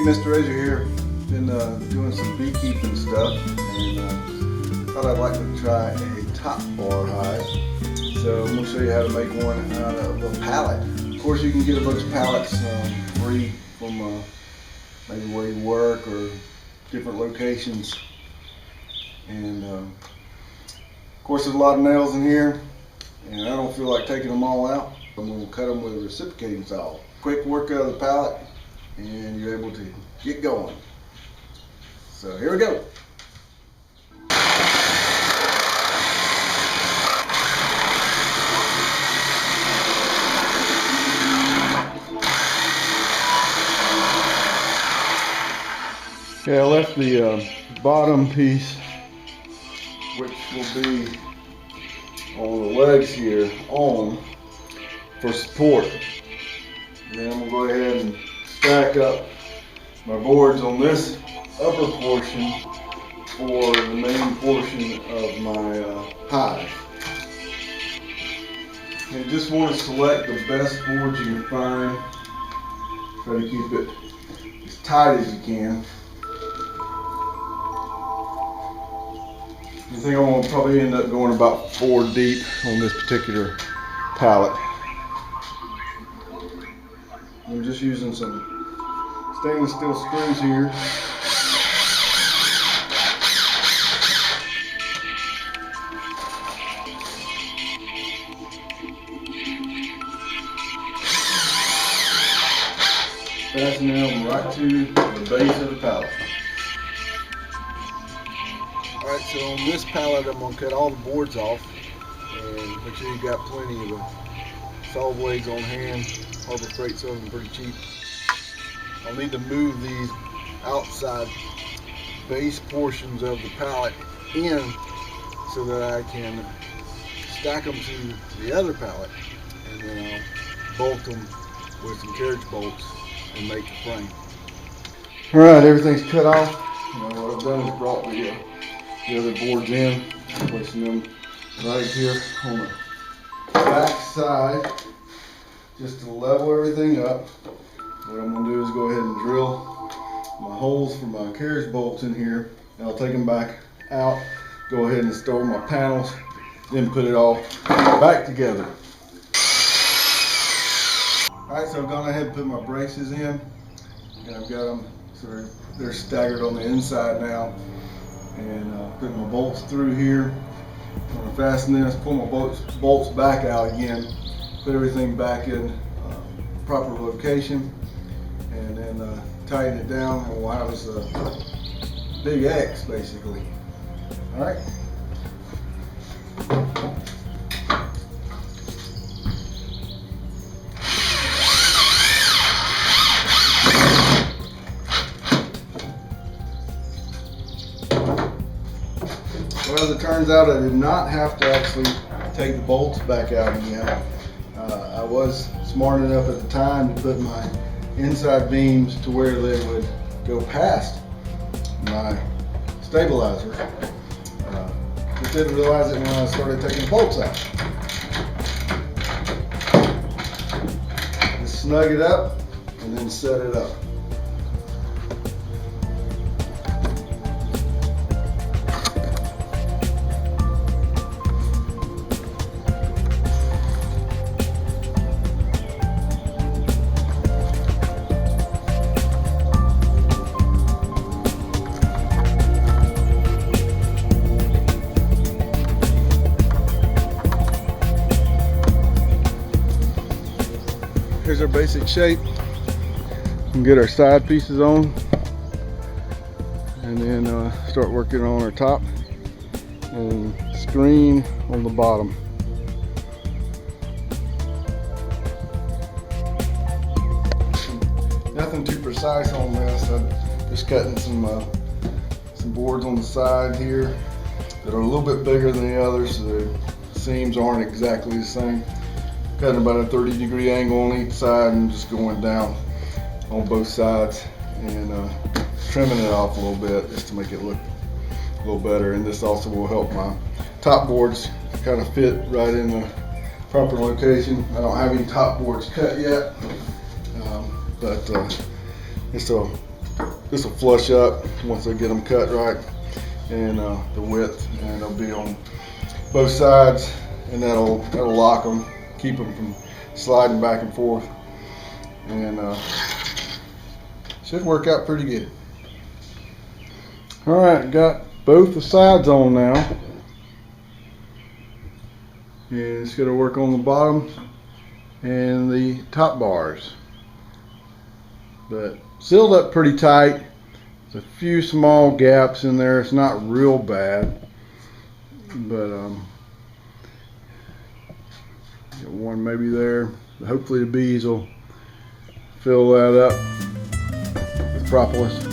Mr. Razor here. Been doing some beekeeping stuff, and thought I'd like to try a Topbar hive. So I'm going to show you how to make one out of a pallet. Of course, you can get a bunch of pallets free from maybe where you work or different locations. And of course, there's a lot of nails in here, and I don't feel like taking them all out. I'm going to cut them with a reciprocating saw. Quick work out of the pallet, and you're able to get going. So here we go. Okay, I left the bottom piece, which will be on the legs here, on for support. And then I'm going to go ahead and stack up my boards on this upper portion for the main portion of my hive. And you just want to select the best boards you can find. Try to keep it as tight as you can. I think I'm going to probably end up going about 4 deep on this particular pallet. I'm just using some stainless steel screws here. Fastening them right to the base of the pallet. Alright, so on this pallet I'm going to cut all the boards off and make sure you got plenty of the saw blades on hand. Harbor Freight sells them pretty cheap. I'll need to move these outside base portions of the pallet in so that I can stack them to the other pallet, and then I'll bolt them with some carriage bolts and make the frame. Alright, everything's cut off. What I've done is brought the other boards in, placing them right here on the back side, just to level everything up. What I'm going to do is go ahead and drill my holes for my carriage bolts in here, and I'll take them back out, go ahead and store my panels, then put it all back together. Alright, so I've gone ahead and put my braces in, and I've got them so they're staggered on the inside now, and put my bolts through here. I'm going to fasten this, pull my bolts back out again, put everything back in proper location, and then tighten it down, and we'll have us a big X basically. Alright. Well, as it turns out, I did not have to actually take the bolts back out again. I was smart enough at the time to put my inside beams to where they would go past my stabilizer. Just didn't realize it when I started taking the bolts out. Just snug it up and then set it up. Here's our basic shape. We can get our side pieces on, and then start working on our top and screen on the bottom. Nothing too precise on this. I'm just cutting some boards on the side here that are a little bit bigger than the others, so the seams aren't exactly the same. Cutting about a 30-degree angle on each side and just going down on both sides and trimming it off a little bit just to make it look a little better. And this also will help my top boards kind of fit right in the proper location. I don't have any top boards cut yet, but this will this will flush up once I get them cut right, and the width, and they'll be on both sides, and that'll lock them, keep them from sliding back and forth, and should work out pretty good. All right, got both the sides on now, and it's going to work on the bottom and the top bars, but sealed up pretty tight. There's a few small gaps in there. It's not real bad, but got one maybe there. Hopefully the bees will fill that up with propolis.